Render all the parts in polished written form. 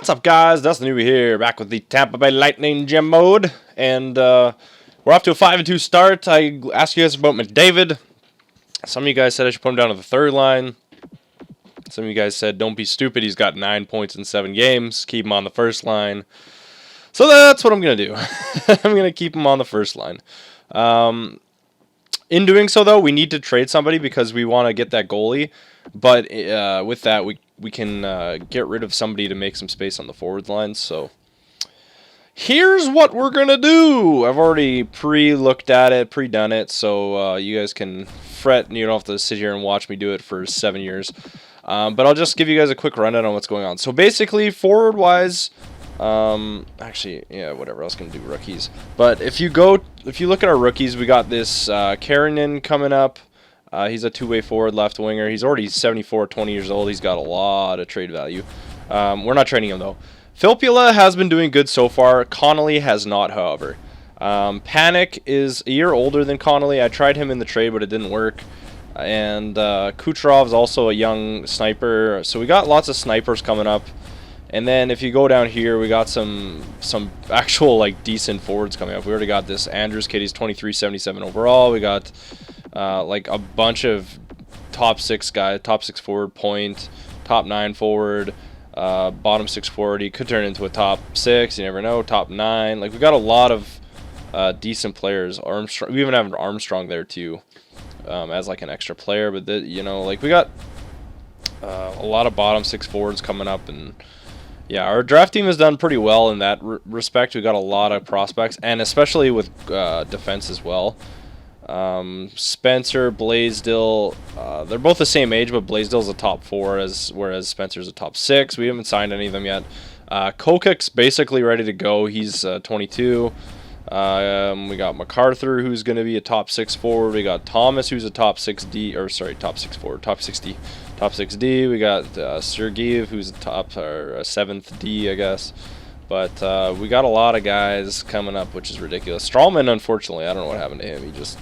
What's up, guys? DustinYewy here, back with the Tampa Bay Lightning gem mode, and we're off to a 5-2 start. I asked you guys about McDavid. Some of you guys said I should put him down to the third line. Some of you guys said don't be stupid. He's got 9 points in 7 games. Keep him on the first line. So that's what I'm gonna do. I'm gonna keep him on the first line. In doing so, though, we need to trade somebody because we want to get that goalie. But with that, we can get rid of somebody to make some space on the forward line. So here's what we're going to do. I've already pre-looked at it, pre-done it, so you guys can fret and you don't have to sit here and watch me do it for 7 years. But I'll just give you guys a quick rundown on what's going on. So basically, forward-wise, actually, yeah, whatever, I was going to do rookies. But if you look at our rookies, we got this Karanen coming up. He's a two-way forward, left winger. He's already 74, 20 years old. He's got a lot of trade value. We're not trading him, though. Filppula has been doing good so far. Connolly has not, however. Panic is a year older than Connolly. I tried him in the trade, but it didn't work. And Kucherov's also a young sniper. So we got lots of snipers coming up. And then if you go down here, we got some actual, like, decent forwards coming up. We already got this Andrews kid. He's 23, 77 overall. We got like a bunch of top 6 guys, top 6 forward, point, top 9 forward, bottom 6 forward. He could turn into a top 6, you never know, top 9. Like, we got a lot of decent players. Armstrong, we even have Armstrong there too, as like an extra player. But you know, like, we got a lot of bottom 6 forwards coming up, and yeah, our draft team has done pretty well in that respect. We got a lot of prospects, and especially with defense as well. Spencer, Blaisdell, they're both the same age, but Blaisdell's a top 4, whereas Spencer's a top 6. We haven't signed any of them yet. Kokek's basically ready to go. He's 22. We got MacArthur, who's going to be a top 6 forward. We got Thomas, who's a top 6D, or sorry, top 6 forward, top 6D. Top 6D. We got Sergeyev, who's a top 7th D, I guess. But we got a lot of guys coming up, which is ridiculous. Strawman, unfortunately, I don't know what happened to him. He just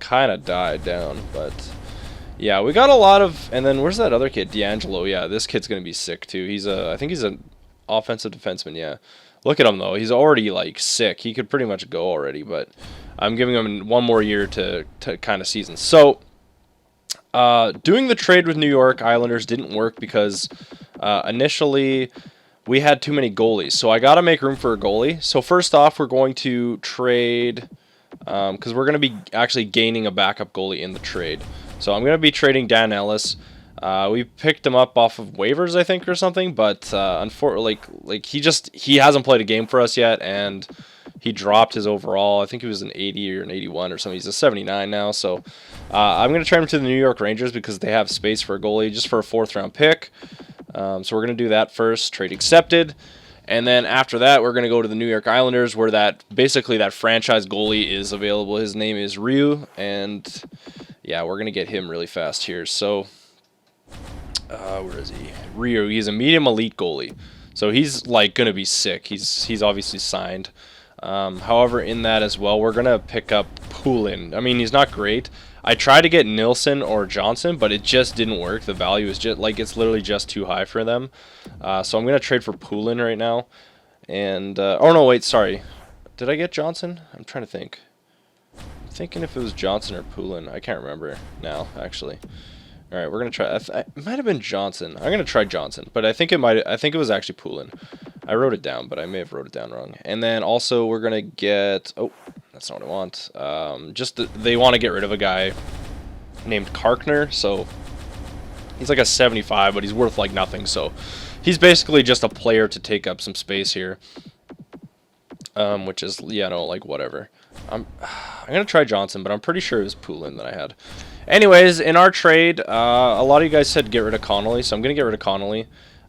kind of died down. But yeah, we got a lot of. And then where's that other kid, D'Angelo? Yeah, this kid's gonna be sick too. I think he's an offensive defenseman. Yeah, look at him though. He's already like sick. He could pretty much go already. But I'm giving him 1 more year to kind of season. So doing the trade with New York Islanders didn't work because initially we had too many goalies, so I got to make room for a goalie. So first off, we're going to trade, because we're going to be actually gaining a backup goalie in the trade. So I'm going to be trading Dan Ellis. We picked him up off of waivers, I think, or something, but unfortunately, like he hasn't played a game for us yet, and he dropped his overall. I think he was an 80 or an 81 or something. He's a 79 now, so I'm going to trade him to the New York Rangers because they have space for a goalie, just for a 4th-round pick. So we're going to do that first. Trade accepted. And then after that, we're going to go to the New York Islanders, where basically that franchise goalie is available. His name is Ryu, and yeah, we're going to get him really fast here. So where is he? Ryu. He's a medium elite goalie, so he's like going to be sick. He's obviously signed. However, in that as well, we're going to pick up Poulin. I mean, he's not great. I tried to get Nilsson or Johnson, but it just didn't work. The value is just like, it's literally just too high for them. So I'm going to trade for Poulin right now. And oh no, wait, sorry. Did I get Johnson? I'm trying to think. I'm thinking if it was Johnson or Poulin. I can't remember now, actually. All right, we're going to try. It might have been Johnson. I'm going to try Johnson, but I think it was actually Poulin. I wrote it down, but I may have wrote it down wrong. And then also we're going to get, oh, that's not what I want. They want to get rid of a guy named Karkner, so he's like a 75, but he's worth like nothing. So he's basically just a player to take up some space here, which is, yeah, no, like whatever. I'm gonna try Johnson, but I'm pretty sure it was Poulin that I had. Anyways, in our trade, a lot of you guys said get rid of Connolly, so I'm gonna get rid of Connolly.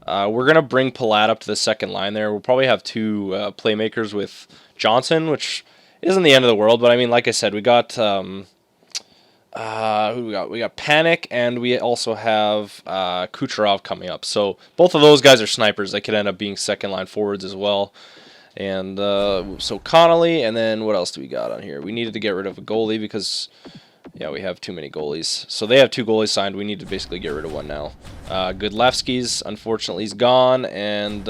We're gonna bring Palat up to the 2nd line there. We'll probably have 2 playmakers with Johnson, which isn't the end of the world, but I mean, like I said, we got who we got? We got Panic, and we also have Kucherov coming up. So both of those guys are snipers. They could end up being 2nd line forwards as well. And so Connolly, and then what else do we got on here? We needed to get rid of a goalie because, yeah, we have too many goalies. So they have 2 goalies signed. We need to basically get rid of one now. Goodlevsky's, unfortunately, is gone, and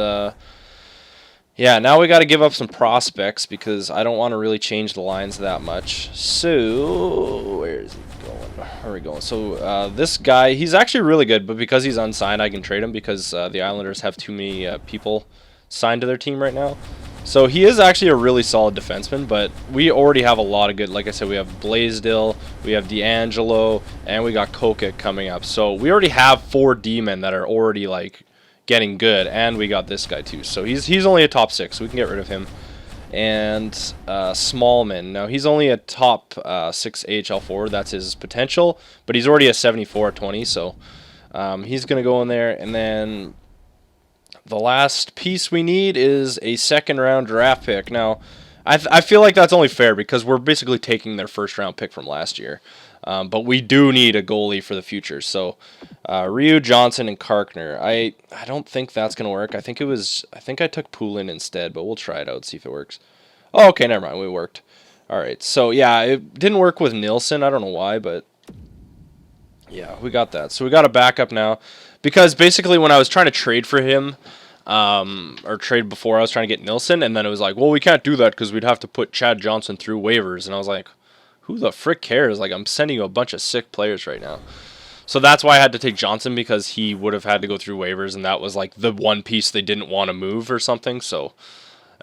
Yeah, now we got to give up some prospects because I don't want to really change the lines that much. So, where is he going? Where are we going? So, this guy, he's actually really good, but because he's unsigned, I can trade him because the Islanders have too many people signed to their team right now. So, he is actually a really solid defenseman, but we already have a lot of good, like I said, we have Blaisdell, we have D'Angelo, and we got Kokik coming up. So, we already have 4 D-men that are already, like, getting good, and we got this guy too. So he's only a top 6, so we can get rid of him. And Smallman, now he's only a top 6 AHL forward. That's his potential, but he's already a 74 at 20, so he's gonna go in there. And then the last piece we need is a second-round draft pick. Now, I feel like that's only fair because we're basically taking their first-round pick from last year. But we do need a goalie for the future. So Ryu, Johnson, and Karkner. I don't think that's gonna work. I think I took Poulin instead, but we'll try it out, see if it works. Oh, okay, never mind. We worked. All right. So yeah, it didn't work with Nilsson. I don't know why, but yeah, we got that. So we got a backup now, because basically when I was trying to trade for him, or trade before, I was trying to get Nilsson, and then it was like, well, we can't do that because we'd have to put Chad Johnson through waivers, and I was like, who the frick cares? Like, I'm sending you a bunch of sick players right now. So that's why I had to take Johnson, because he would have had to go through waivers, and that was like the one piece they didn't want to move or something. So,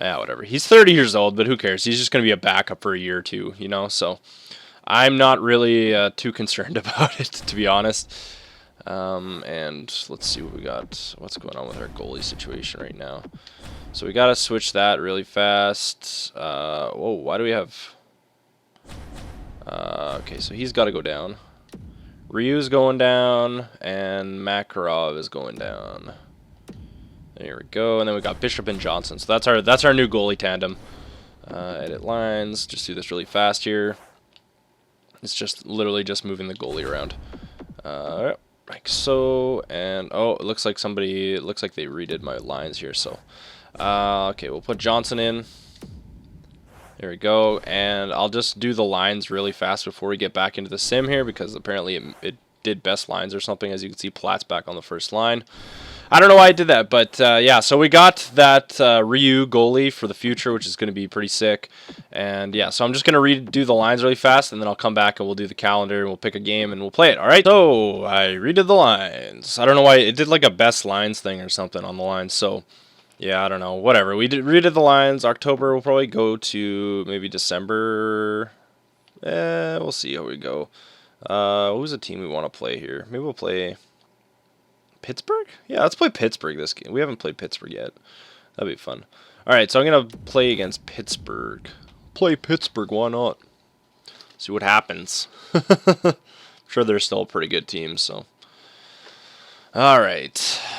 yeah, whatever. He's 30 years old, but who cares? He's just going to be a backup for a year or two, you know? So I'm not really too concerned about it, to be honest. And let's see what we got. What's going on with our goalie situation right now? So we got to switch that really fast. Whoa, why do we have... okay, so he's got to go down. Ryu's going down, and Makarov is going down. There we go, and then we got Bishop and Johnson. So that's our new goalie tandem. Edit lines. Just do this really fast here. It's just literally just moving the goalie around, like so. And oh, it looks like they redid my lines here. So, okay, we'll put Johnson in. There we go, and I'll just do the lines really fast before we get back into the sim here, because apparently it did best lines or something. As you can see, Platt's back on the first line. I don't know why I did that, but yeah, so we got that Ryu goalie for the future, which is going to be pretty sick. And yeah, so I'm just going to redo the lines really fast, and then I'll come back and we'll do the calendar, and we'll pick a game, and we'll play it, all right? So I redid the lines. I don't know why. It did like a best lines thing or something on the lines, so... yeah, I don't know. Whatever. We redid the lines. October, we'll probably go to maybe December. We'll see how we go. Who's a team we want to play here? Maybe we'll play Pittsburgh? Yeah, let's play Pittsburgh this game. We haven't played Pittsburgh yet. That'd be fun. All right, so I'm going to play against Pittsburgh. Play Pittsburgh, why not? See what happens. I'm sure they're still a pretty good team, so... all right,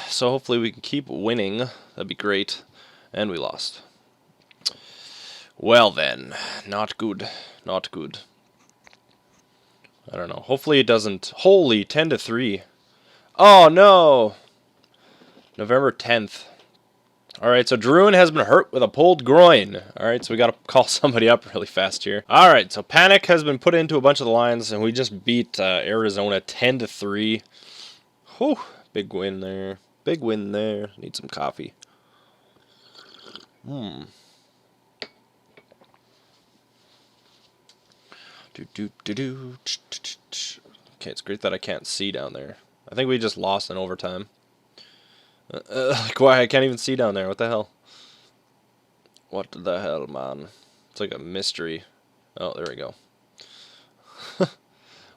so hopefully we can keep winning. That'd be great. And we lost. Well then, not good. Not good. I don't know. Hopefully it doesn't... holy, 10-3. Oh no! November 10th. Alright, so Druin has been hurt with a pulled groin. Alright, so we gotta call somebody up really fast here. Alright, so Panic has been put into a bunch of the lines, and we just beat Arizona 10-3. Whew. Big win there. Big win there. Need some coffee. Okay, it's great that I can't see down there. I think we just lost in overtime. Like, why? I can't even see down there. What the hell? What the hell, man? It's like a mystery. Oh, there we go.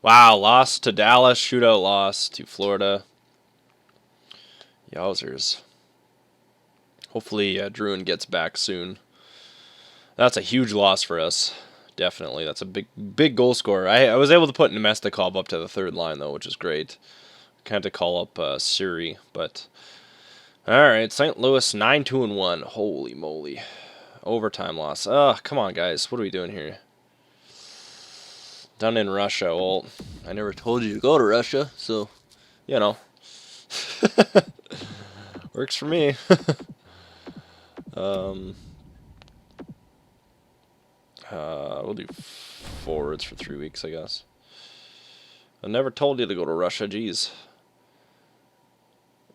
Wow, lost to Dallas. Shootout loss to Florida. Yowzers. Hopefully Druin gets back soon. That's a huge loss for us. Definitely. That's a big goal scorer. I was able to put Nemestikov up to the third line, though, which is great. Kind of call up Siri, but... alright, St. Louis 9-2-1. Holy moly. Overtime loss. Ugh, come on, guys. What are we doing here? Done in Russia. Well, I never told you to go to Russia, so, you know. Works for me. We'll do forwards for 3 weeks, I guess. I never told you to go to Russia, jeez.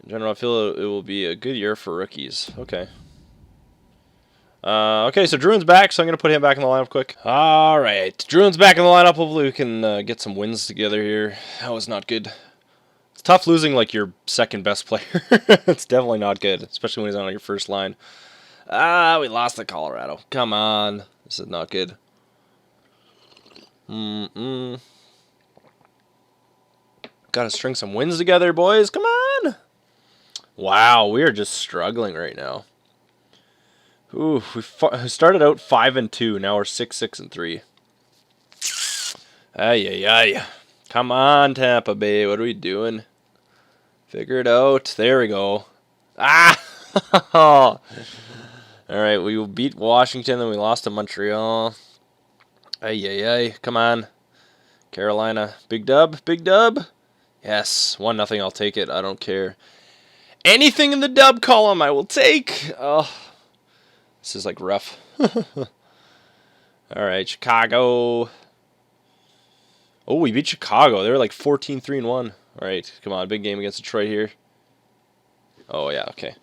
In general, I feel it will be a good year for rookies. Okay. Okay, so Druin's back, so I'm going to put him back in the lineup quick. All right, Druin's back in the lineup. Hopefully we can get some wins together here. That was not good. It's tough losing like your second best player. It's definitely not good, especially when he's on your first line. We lost to Colorado. Come on. This is not good. Gotta string some wins together, boys. Come on. Wow, we are just struggling right now. Ooh, we started out 5-2. Now we're 6-6-3. Ay, ay, ay. Come on, Tampa Bay. What are we doing? Figure it out. There we go. Ah! All right, we beat Washington, then we lost to Montreal. Ay, ay, ay. Come on. Carolina. Big dub. Big dub. Yes. 1-0. I'll take it. I don't care. Anything in the dub column I will take. Oh, this is like rough. All right, Chicago. Oh, we beat Chicago. They were like 14-3-1. All right, come on. Big game against Detroit here. Oh, yeah, okay.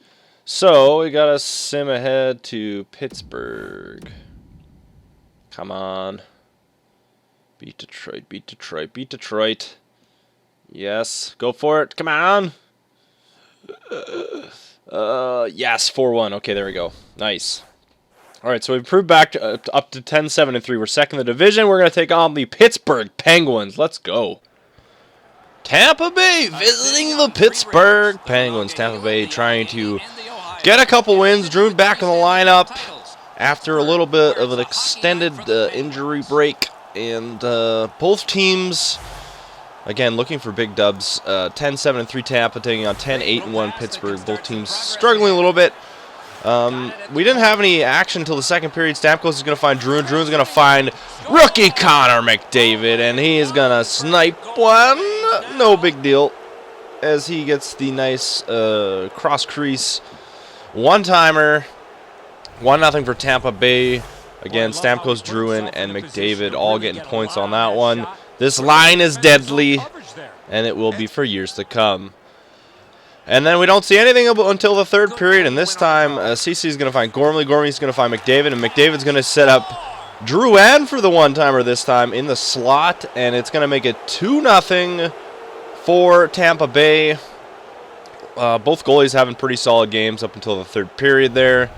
So we got to sim ahead to Pittsburgh. Come on. Beat Detroit, beat Detroit, beat Detroit. Yes, go for it. Come on. Yes, 4-1. Okay, there we go. Nice. All right, so we've improved back to, up to 10-7-3. We're second in the division. We're going to take on the Pittsburgh Penguins. Let's go. Tampa Bay visiting the Pittsburgh Penguins. Tampa Bay trying to get a couple wins. Drew back in the lineup after a little bit of an extended injury break. And both teams, again, looking for big dubs. 10-7-3 Tampa taking on 10-8-1 Pittsburgh. Both teams struggling a little bit. We didn't have any action until the second period. Stamkos is going to find Druin. Druin's going to find rookie Connor McDavid, and he is going to snipe one. No big deal, as he gets the nice cross-crease one-timer. 1-0 for Tampa Bay. Again, Stamkos, Druin, and McDavid all getting points on that one. This line is deadly, and it will be for years to come. And then we don't see anything until the third period, and this time CC is going to find Gormley. Gormley's going to find McDavid, and McDavid's going to set up Drouin for the one-timer this time in the slot, and it's going to make it 2-0 for Tampa Bay. Both goalies having pretty solid games up until the third period there.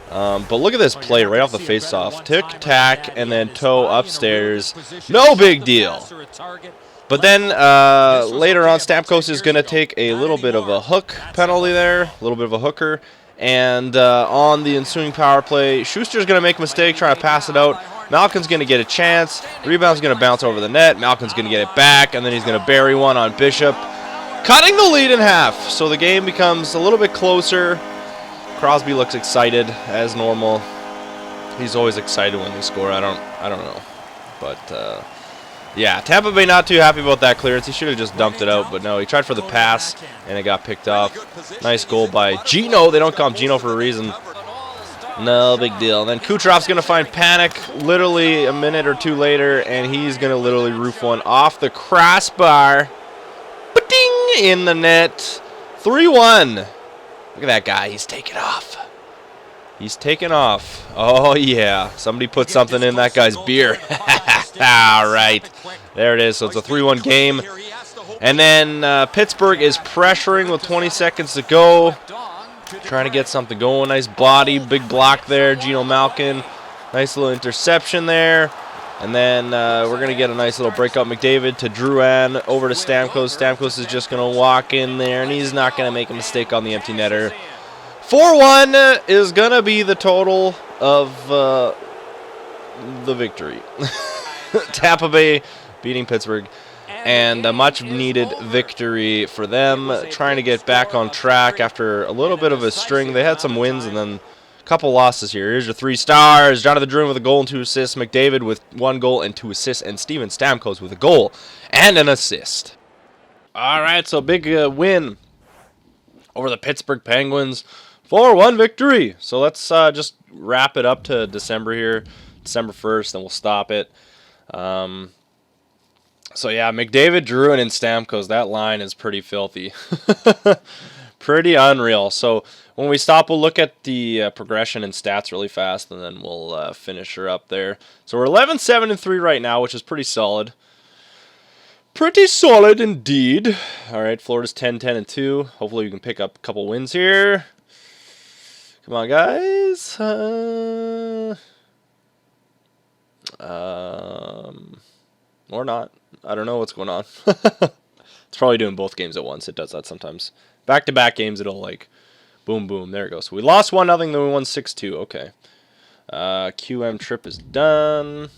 But look at this play right off the face-off. Tick-tack, and then toe upstairs. No big deal. But then later on, Stamkos is going to take a little bit of a hook penalty there, a little bit of a hooker. And on the ensuing power play, Schuster's going to make a mistake trying to pass it out. Malkin's going to get a chance. Rebound's going to bounce over the net. Malkin's going to get it back, and then he's going to bury one on Bishop, cutting the lead in half. So the game becomes a little bit closer. Crosby looks excited as normal. He's always excited when they score. I don't know, but. Yeah, Tampa Bay not too happy about that clearance. He should have just dumped it out, but no, he tried for the pass, and it got picked off. Nice goal by Gino. They don't call him Gino for a reason. No big deal. And then Kucherov's going to find Panic literally a minute or two later, and he's going to literally roof one off the crossbar. Ba-ding! In the net. 3-1. Look at that guy. He's taking off. He's taking off. Oh, yeah. Somebody put something in that guy's beer. All right. There it is. So it's a 3-1 game. And then Pittsburgh is pressuring with 20 seconds to go. Trying to get something going. Nice body. Big block there. Gino Malkin. Nice little interception there. And then we're going to get a nice little breakout. McDavid to Drouin. Over to Stamkos. Stamkos is just going to walk in there. And he's not going to make a mistake on the empty netter. 4-1 is going to be the total of the victory. Tampa Bay beating Pittsburgh, and a much-needed victory for them, trying to get back on track after a little bit of a string. They had some wins and then a couple losses here. Here's your 3 stars. Jonathan Drouin with a goal and 2 assists. McDavid with 1 goal and 2 assists. And Steven Stamkos with a goal and an assist. All right, so big win over the Pittsburgh Penguins. 4-1 victory. So let's just wrap it up to December here. December 1st, then we'll stop it. So yeah, McDavid, Drouin, and Stamkos, that line is pretty filthy. Pretty unreal. So when we stop, we'll look at the progression and stats really fast, and then we'll finish her up there. So we're 11-7-3 right now, which is pretty solid. Pretty solid indeed. All right, Florida's 10-10-2. Hopefully we can pick up a couple wins here. Come on, guys. Or not. I don't know what's going on. It's probably doing both games at once. It does that sometimes. Back-to-back games, it'll like boom, boom. There it goes. So we lost 1-0, then we won 6-2. Okay. QM trip is done.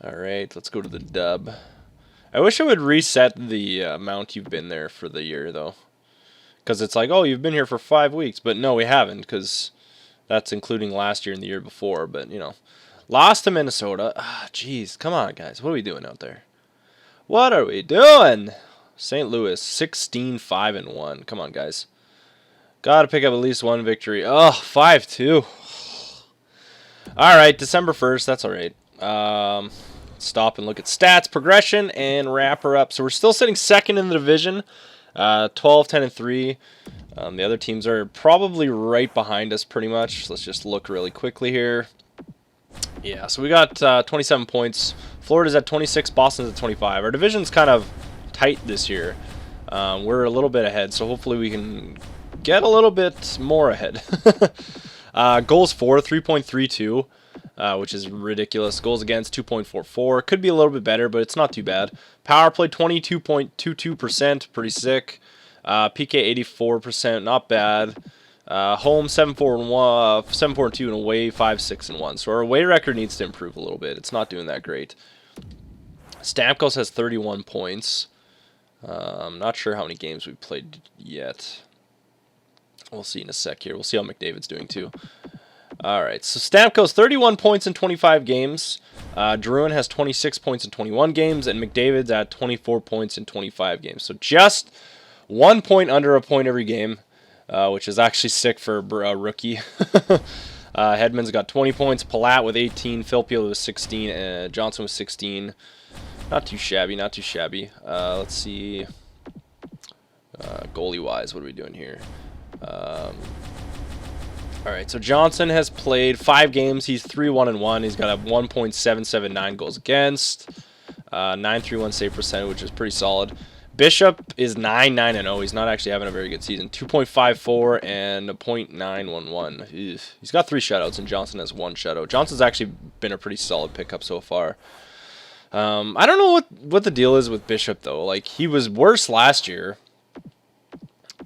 All right, let's go to the dub. I wish I would reset the amount you've been there for the year, though. Because it's like, oh, you've been here for 5 weeks. But no, we haven't, because that's including last year and the year before. But, you know, lost to Minnesota. Ah, jeez, come on, guys. What are we doing out there? What are we doing? St. Louis, 16-5-1. Come on, guys. Got to pick up at least one victory. Oh, 5-2. All right, December 1st. That's all right. Stop and look at stats, progression, and wrap her up. So we're still sitting second in the division, 12-10-3. The other teams are probably right behind us pretty much. Let's just look really quickly here. Yeah, so we got 27 points. Florida's at 26, Boston's at 25. Our division's kind of tight this year. We're a little bit ahead, so hopefully we can get a little bit more ahead. Goals for 3.32. Which is ridiculous. Goals against 2.44. Could be a little bit better, but it's not too bad. Power play 22.22%, pretty sick. PK 84%, not bad. Home 7-4-2 and away 5-6-1. So our away record needs to improve a little bit. It's not doing that great. Stamkos has 31 points. I'm not sure how many games we've played yet. We'll see in a sec here. We'll see how McDavid's doing too. All right, so Stamkos 31 points in 25 games. Drouin has 26 points in 21 games, and McDavid's at 24 points in 25 games. So just 1 point under a point every game, which is actually sick for a rookie. Hedman's got 20 points, Palat with 18, Filppula with 16, and Johnson with 16. Not too shabby, not too shabby. Let's see. Goalie-wise, what are we doing here? All right, so Johnson has played 5 games. He's 3-1-1. He's got a 1.779 goals against, 931 save percentage, which is pretty solid. Bishop is 9-9-0. He's not actually having a very good season. 2.54 and a .911. He's got 3 shutouts, and Johnson has 1 shutout. Johnson's actually been a pretty solid pickup so far. I don't know what the deal is with Bishop though. Like he was worse last year.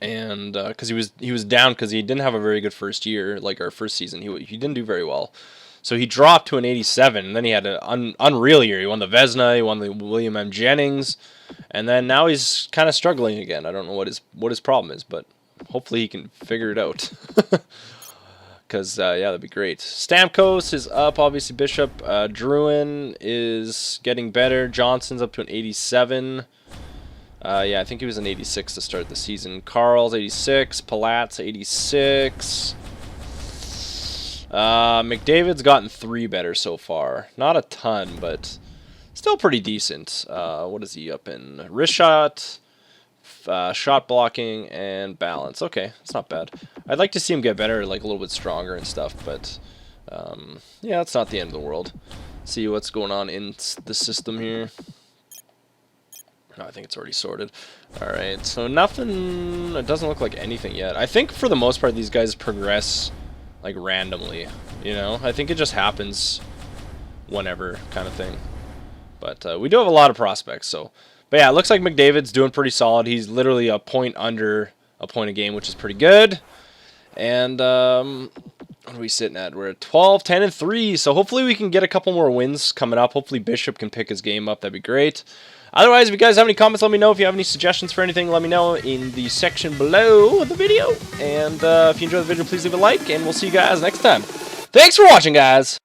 And because he was down because he didn't have a very good first year, like our first season, he didn't do very well, so he dropped to an 87, and then he had an unreal year. He won the Vezina, he won the William M. Jennings, and then now he's kind of struggling again. I don't know what his problem is, but hopefully he can figure it out. Because yeah, that'd be great. Stamkos is up, obviously. Bishop, Drouin is getting better. Johnson's up to an 87. Yeah, I think he was an 86 to start the season. Carl's 86. Palat's 86. McDavid's gotten 3 better so far. Not a ton, but still pretty decent. What is he up in? Wrist shot, shot blocking, and balance. Okay, that's not bad. I'd like to see him get better, like a little bit stronger and stuff, but yeah, it's not the end of the world. See what's going on in the system here. No, I think it's already sorted. All right, so nothing. It doesn't look like anything yet. I think for the most part, these guys progress like randomly. You know, I think it just happens whenever, kind of thing. But we do have a lot of prospects. So, but yeah, it looks like McDavid's doing pretty solid. He's literally a point under a point a game, which is pretty good. And what are we sitting at? We're at 12-10-3. So hopefully we can get a couple more wins coming up. Hopefully Bishop can pick his game up. That'd be great. Otherwise, if you guys have any comments, let me know. If you have any suggestions for anything, let me know in the section below the video. And if you enjoyed the video, please leave a like, and we'll see you guys next time. Thanks for watching, guys!